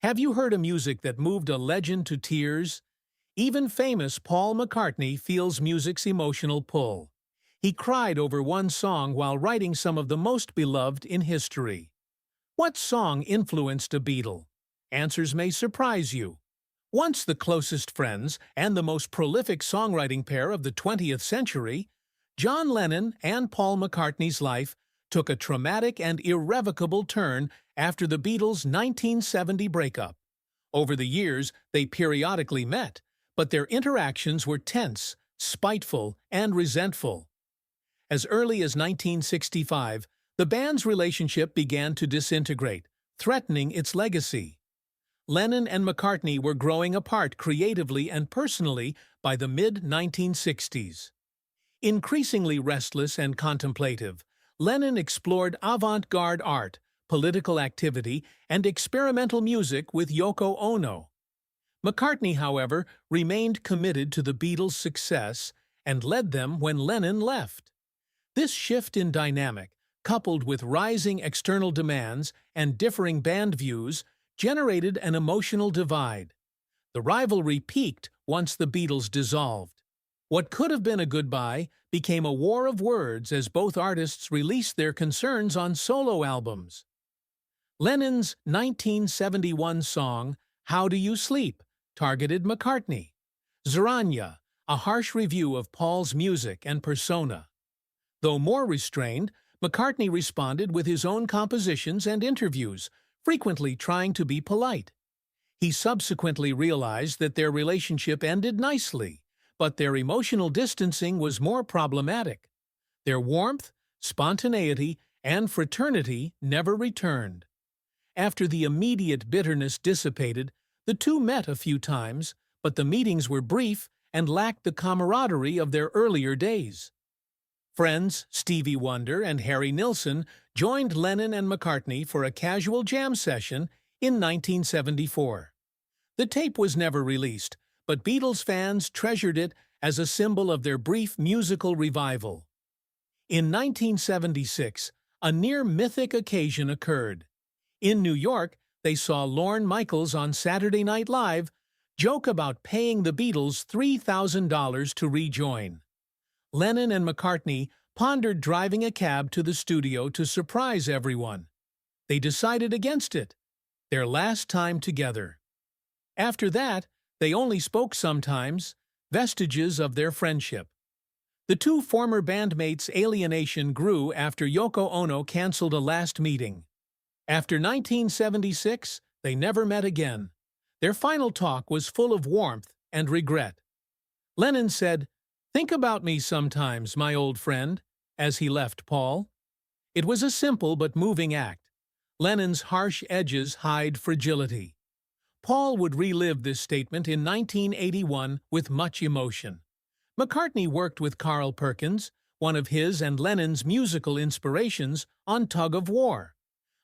Have you heard a music that moved a legend to tears? Even famous Paul McCartney feels music's emotional pull. He cried over one song while writing some of the most beloved in history. What song influenced a Beatle? Answers may surprise you. Once the closest friends and the most prolific songwriting pair of the 20th century, John Lennon and Paul McCartney's life took a traumatic and irrevocable turn after the Beatles' 1970 breakup. Over the years, they periodically met, but their interactions were tense, spiteful, and resentful. As early as 1965, the band's relationship began to disintegrate, threatening its legacy. Lennon and McCartney were growing apart creatively and personally by the mid-1960s. Increasingly restless and contemplative, Lennon explored avant-garde art, political activity, and experimental music with Yoko Ono. McCartney, however, remained committed to the Beatles' success and led them when Lennon left. This shift in dynamic, coupled with rising external demands and differing band views, generated an emotional divide. The rivalry peaked once the Beatles dissolved. What could have been a goodbye became a war of words as both artists released their concerns on solo albums. Lennon's 1971 song, How Do You Sleep?, targeted McCartney. Zaranya, a harsh review of Paul's music and persona. Though more restrained, McCartney responded with his own compositions and interviews, frequently trying to be polite. He subsequently realized that their relationship ended nicely, but their emotional distancing was more problematic. Their warmth, spontaneity, and fraternity never returned. After the immediate bitterness dissipated, the two met a few times, but the meetings were brief and lacked the camaraderie of their earlier days. Friends Stevie Wonder and Harry Nilsson joined Lennon and McCartney for a casual jam session in 1974. The tape was never released, but Beatles fans treasured it as a symbol of their brief musical revival. In 1976, a near-mythic occasion occurred. In New York, they saw Lorne Michaels on Saturday Night Live joke about paying the Beatles $3,000 to rejoin. Lennon and McCartney pondered driving a cab to the studio to surprise everyone. They decided against it, their last time together. After that, they only spoke sometimes, vestiges of their friendship. The two former bandmates' alienation grew after Yoko Ono canceled a last meeting. After 1976, they never met again. Their final talk was full of warmth and regret. Lennon said, "Think about me sometimes, my old friend," as he left Paul. It was a simple but moving act. Lennon's harsh edges hide fragility. Paul would relive this statement in 1981 with much emotion. McCartney worked with Carl Perkins, one of his and Lennon's musical inspirations, on Tug of War.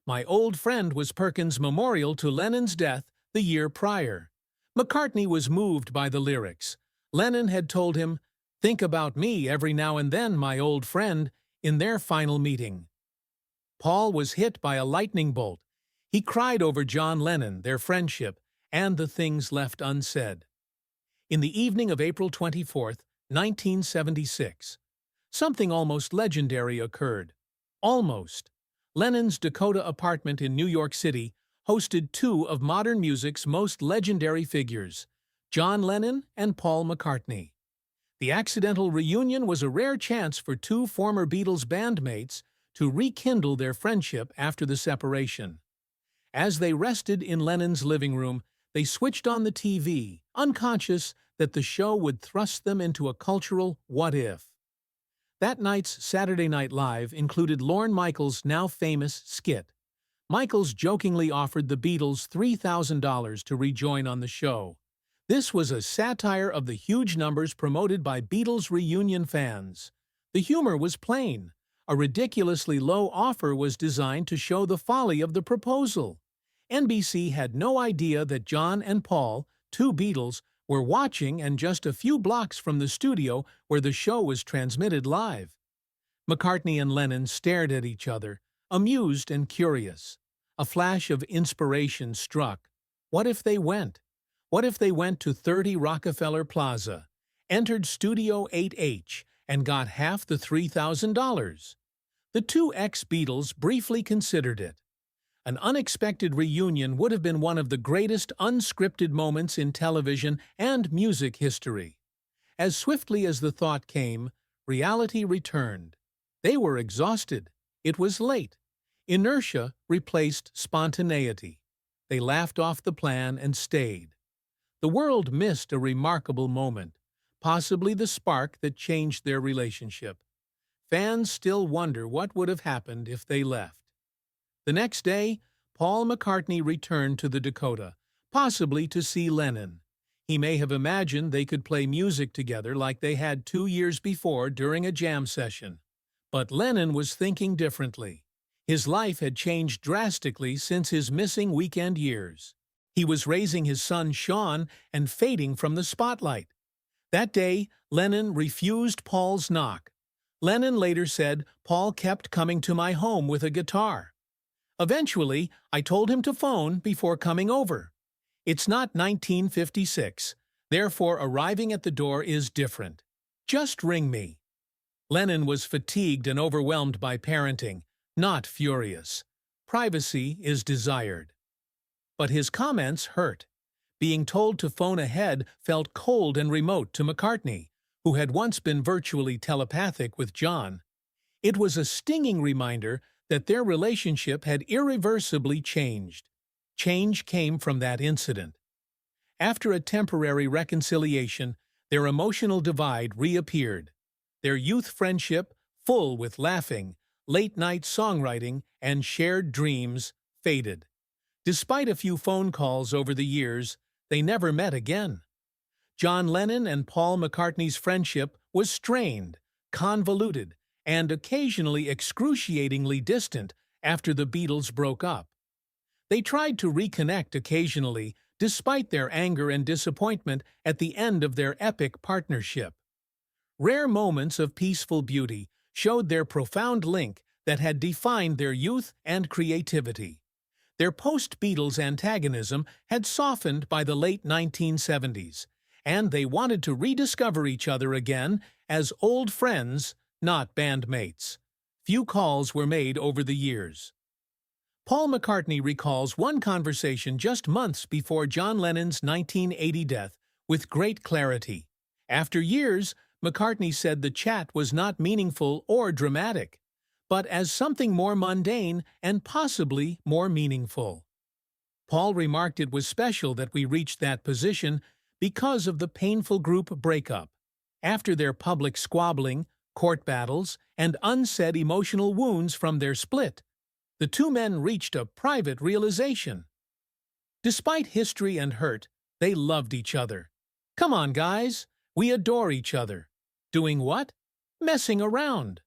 My Old Friend was Perkins' memorial to Lennon's death the year prior. McCartney was moved by the lyrics. Lennon had told him, "Think about me every now and then, my old friend," in their final meeting. Paul was hit by a lightning bolt. He cried over John Lennon, their friendship, and the things left unsaid. In the evening of April 24, 1976, something almost legendary occurred. Almost. Lennon's Dakota apartment in New York City hosted two of modern music's most legendary figures, John Lennon and Paul McCartney. The accidental reunion was a rare chance for two former Beatles bandmates to rekindle their friendship after the separation. As they rested in Lennon's living room, they switched on the TV, unconscious that the show would thrust them into a cultural what-if. That night's Saturday Night Live included Lorne Michaels' now famous skit. Michaels jokingly offered the Beatles $3,000 to rejoin on the show. This was a satire of the huge numbers promoted by Beatles reunion fans. The humor was plain. A ridiculously low offer was designed to show the folly of the proposal. NBC had no idea that John and Paul, two Beatles, were watching and just a few blocks from the studio where the show was transmitted live. McCartney and Lennon stared at each other, amused and curious. A flash of inspiration struck. What if they went? What if they went to 30 Rockefeller Plaza, entered Studio 8H, and got half the $3,000? The two ex-Beatles briefly considered it. An unexpected reunion would have been one of the greatest unscripted moments in television and music history. As swiftly as the thought came, reality returned. They were exhausted. It was late. Inertia replaced spontaneity. They laughed off the plan and stayed. The world missed a remarkable moment, possibly the spark that changed their relationship. Fans still wonder what would have happened if they left. The next day, Paul McCartney returned to the Dakota, possibly to see Lennon. He may have imagined they could play music together like they had 2 years before during a jam session. But Lennon was thinking differently. His life had changed drastically since his missing weekend years. He was raising his son Sean and fading from the spotlight. That day, Lennon refused Paul's knock. Lennon later said, "Paul kept coming to my home with a guitar. Eventually, I told him to phone before coming over. It's not 1956, therefore arriving at the door is different. Just ring me." Lennon was fatigued and overwhelmed by parenting, not furious. Privacy is desired. But his comments hurt. Being told to phone ahead felt cold and remote to McCartney, who had once been virtually telepathic with John. It was a stinging reminder that their relationship had irreversibly changed. Change came from that incident. After a temporary reconciliation, their emotional divide reappeared. Their youth friendship, full with laughing, late-night songwriting, and shared dreams, faded. Despite a few phone calls over the years, they never met again. John Lennon and Paul McCartney's friendship was strained, convoluted, and occasionally excruciatingly distant after the Beatles broke up. They tried to reconnect occasionally, despite their anger and disappointment at the end of their epic partnership. Rare moments of peaceful beauty showed their profound link that had defined their youth and creativity. Their post-Beatles antagonism had softened by the late 1970s, and they wanted to rediscover each other again as old friends, not bandmates. Few calls were made over the years. Paul McCartney recalls one conversation just months before John Lennon's 1980 death with great clarity. After years, McCartney said the chat was not meaningful or dramatic, but as something more mundane and possibly more meaningful. Paul remarked it was special that we reached that position because of the painful group breakup. After their public squabbling, court battles, and unsaid emotional wounds from their split, the two men reached a private realization. Despite history and hurt, they loved each other. Come on, guys, we adore each other. Doing what? Messing around.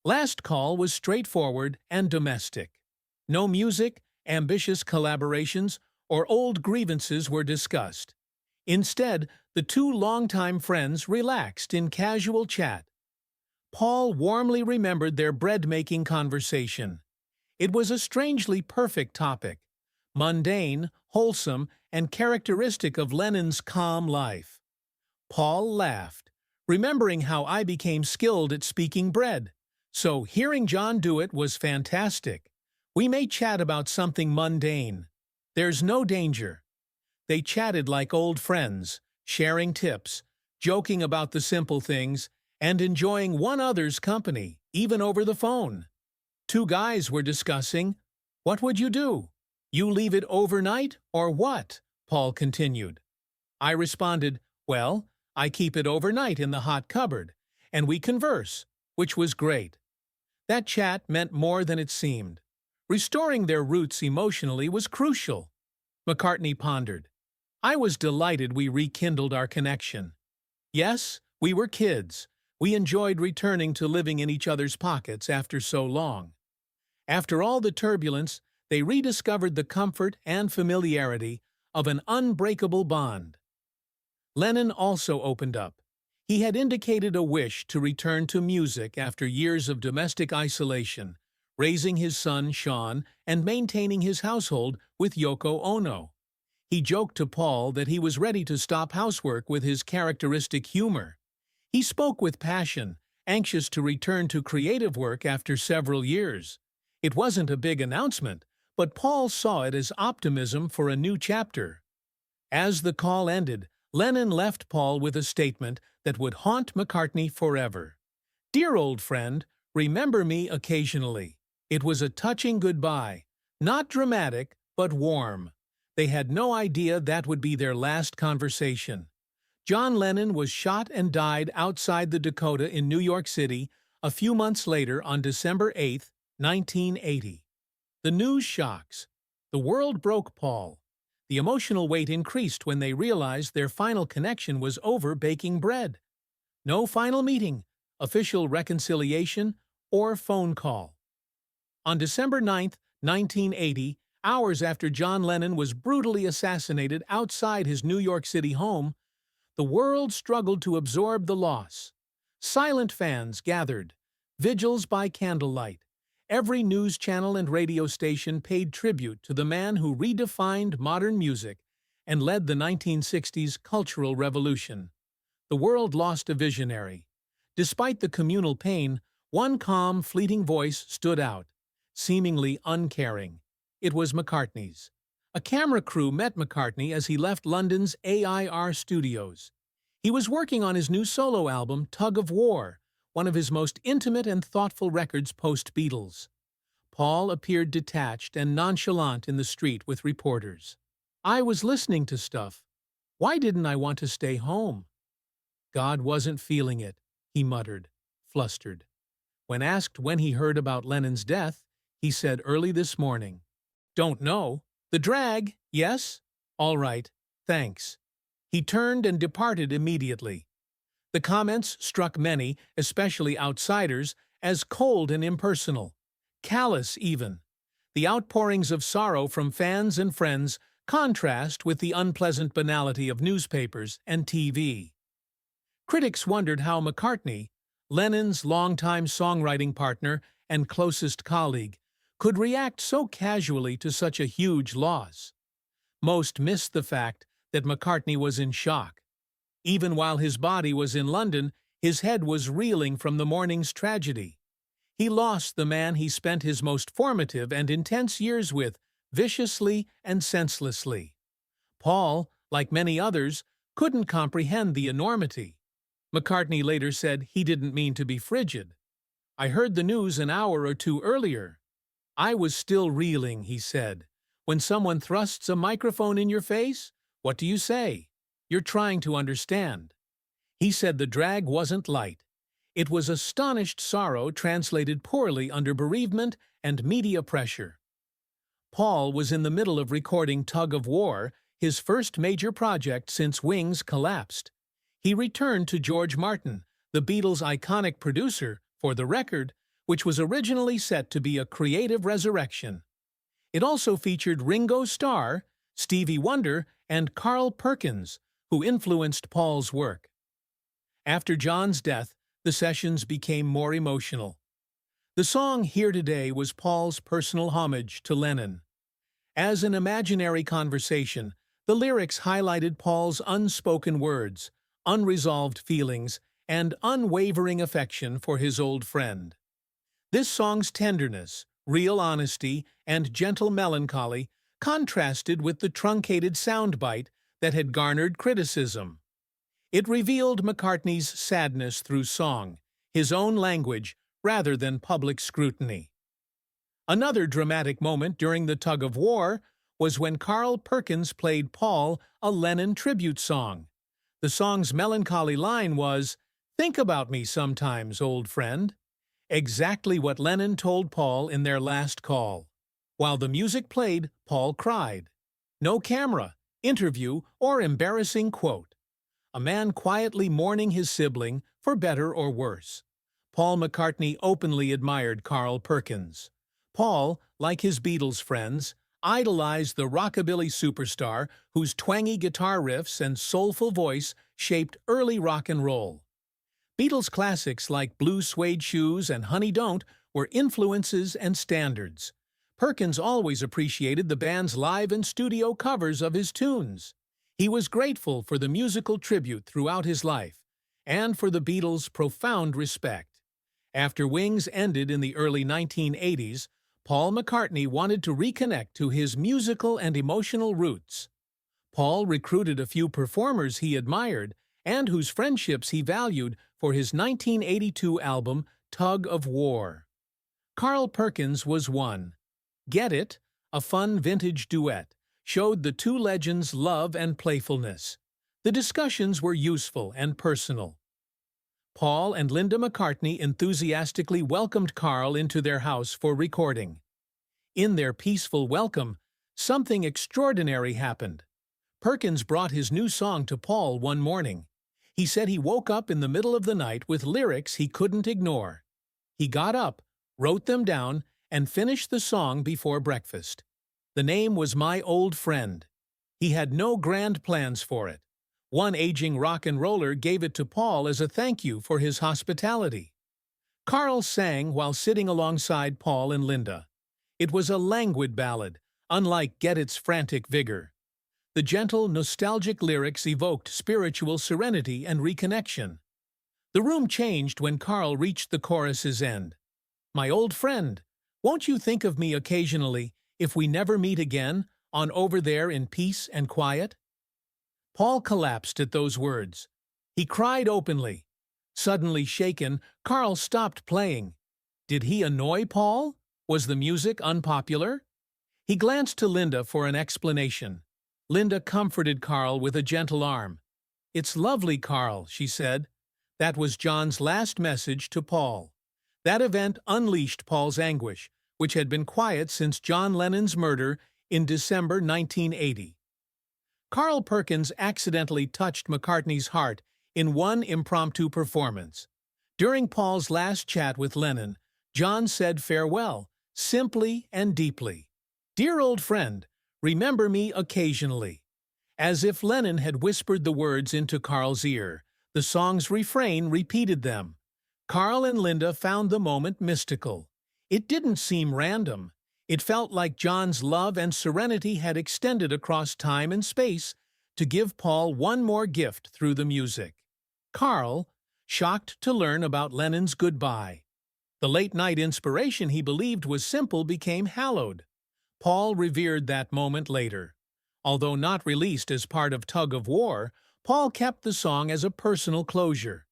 Last call was straightforward and domestic. No music, ambitious collaborations, or old grievances were discussed. Instead, the two longtime friends relaxed in casual chat. Paul warmly remembered their bread-making conversation. It was a strangely perfect topic, mundane, wholesome, and characteristic of Lennon's calm life. Paul laughed, remembering how I became skilled at speaking bread. So hearing John do it was fantastic. We may chat about something mundane. There's no danger. They chatted like old friends, sharing tips, joking about the simple things, and enjoying one another's company, even over the phone. Two guys were discussing, "What would you do? You leave it overnight or what?" Paul continued. I responded, "Well, I keep it overnight in the hot cupboard, and we converse," which was great. That chat meant more than it seemed. Restoring their roots emotionally was crucial. McCartney pondered. I was delighted we rekindled our connection. Yes, we were kids. We enjoyed returning to living in each other's pockets after so long. After all the turbulence, they rediscovered the comfort and familiarity of an unbreakable bond. Lennon also opened up. He had indicated a wish to return to music after years of domestic isolation, raising his son Sean and maintaining his household with Yoko Ono. He joked to Paul that he was ready to stop housework with his characteristic humor. He spoke with passion, anxious to return to creative work after several years. It wasn't a big announcement, but Paul saw it as optimism for a new chapter. As the call ended, Lennon left Paul with a statement that would haunt McCartney forever. "Dear old friend, remember me occasionally." It was a touching goodbye, not dramatic, but warm. They had no idea that would be their last conversation. John Lennon was shot and died outside the Dakota in New York City a few months later on December 8, 1980. The news shocks. The world broke Paul. The emotional weight increased when they realized their final connection was over baking bread. No final meeting, official reconciliation, or phone call. On December 9, 1980, hours after John Lennon was brutally assassinated outside his New York City home, the world struggled to absorb the loss. Silent fans gathered, vigils by candlelight. Every news channel and radio station paid tribute to the man who redefined modern music and led the 1960s cultural revolution. The world lost a visionary. Despite the communal pain, one calm, fleeting voice stood out, seemingly uncaring. It was McCartney's. A camera crew met McCartney as he left London's AIR studios. He was working on his new solo album, Tug of War, one of his most intimate and thoughtful records post-Beatles. Paul appeared detached and nonchalant in the street with reporters. "I was listening to stuff. Why didn't I want to stay home?" "God wasn't feeling it," he muttered, flustered. When asked when he heard about Lennon's death, he said, "Early this morning." "Don't know. The drag, yes? All right, thanks." He turned and departed immediately. The comments struck many, especially outsiders, as cold and impersonal. Callous, even. The outpourings of sorrow from fans and friends contrast with the unpleasant banality of newspapers and TV. Critics wondered how McCartney, Lennon's longtime songwriting partner and closest colleague, could react so casually to such a huge loss. Most missed the fact that McCartney was in shock. Even while his body was in London, his head was reeling from the morning's tragedy. He lost the man he spent his most formative and intense years with, viciously and senselessly. Paul, like many others, couldn't comprehend the enormity. McCartney later said he didn't mean to be frigid. "I heard the news an hour or two earlier. I was still reeling," he said. "When someone thrusts a microphone in your face, what do you say? You're trying to understand." He said the drag wasn't light. It was astonished sorrow translated poorly under bereavement and media pressure. Paul was in the middle of recording Tug of War, his first major project since Wings collapsed. He returned to George Martin, the Beatles' iconic producer, for the record, which was originally set to be a creative resurrection. It also featured Ringo Starr, Stevie Wonder, and Carl Perkins, who influenced Paul's work. After John's death, the sessions became more emotional. The song Here Today was Paul's personal homage to Lennon. As an imaginary conversation, the lyrics highlighted Paul's unspoken words, unresolved feelings, and unwavering affection for his old friend. This song's tenderness, real honesty, and gentle melancholy contrasted with the truncated soundbite that had garnered criticism. It revealed McCartney's sadness through song, his own language, rather than public scrutiny. Another dramatic moment during the Tug of War was when Carl Perkins played Paul a Lennon tribute song. The song's melancholy line was, "Think about me sometimes, old friend." Exactly what Lennon told Paul in their last call. While the music played, Paul cried. No camera, interview, or embarrassing quote. A man quietly mourning his sibling, for better or worse. Paul McCartney openly admired Carl Perkins. Paul, like his Beatles friends, idolized the rockabilly superstar whose twangy guitar riffs and soulful voice shaped early rock and roll. Beatles classics like Blue Suede Shoes and Honey Don't were influences and standards. Perkins always appreciated the band's live and studio covers of his tunes. He was grateful for the musical tribute throughout his life, and for the Beatles' profound respect. After Wings ended in the early 1980s, Paul McCartney wanted to reconnect to his musical and emotional roots. Paul recruited a few performers he admired and whose friendships he valued for his 1982 album, Tug of War. Carl Perkins was one. Get It, a fun vintage duet, showed the two legends' love and playfulness. The discussions were useful and personal. Paul and Linda McCartney enthusiastically welcomed Carl into their house for recording. In their peaceful welcome, something extraordinary happened. Perkins brought his new song to Paul one morning. He said he woke up in the middle of the night with lyrics he couldn't ignore. He got up, wrote them down, and finished the song before breakfast. The name was My Old Friend. He had no grand plans for it. One aging rock and roller gave it to Paul as a thank you for his hospitality. Carl sang while sitting alongside Paul and Linda. It was a languid ballad, unlike Get It's frantic vigor. The gentle, nostalgic lyrics evoked spiritual serenity and reconnection. The room changed when Carl reached the chorus's end. My old friend, won't you think of me occasionally, if we never meet again, on over there in peace and quiet? Paul collapsed at those words. He cried openly. Suddenly shaken, Carl stopped playing. Did he annoy Paul? Was the music unpopular? He glanced to Linda for an explanation. Linda comforted Carl with a gentle arm. It's lovely, Carl, she said. That was John's last message to Paul. That event unleashed Paul's anguish, which had been quiet since John Lennon's murder in December 1980. Carl Perkins accidentally touched McCartney's heart in one impromptu performance. During Paul's last chat with Lennon, John said farewell, simply and deeply. Dear old friend, remember me occasionally. As if Lennon had whispered the words into Carl's ear, the song's refrain repeated them. Carl and Linda found the moment mystical. It didn't seem random. It felt like John's love and serenity had extended across time and space to give Paul one more gift through the music. Carl, shocked to learn about Lennon's goodbye. The late-night inspiration he believed was simple became hallowed. Paul revered that moment later. Although not released as part of Tug of War, Paul kept the song as a personal closure.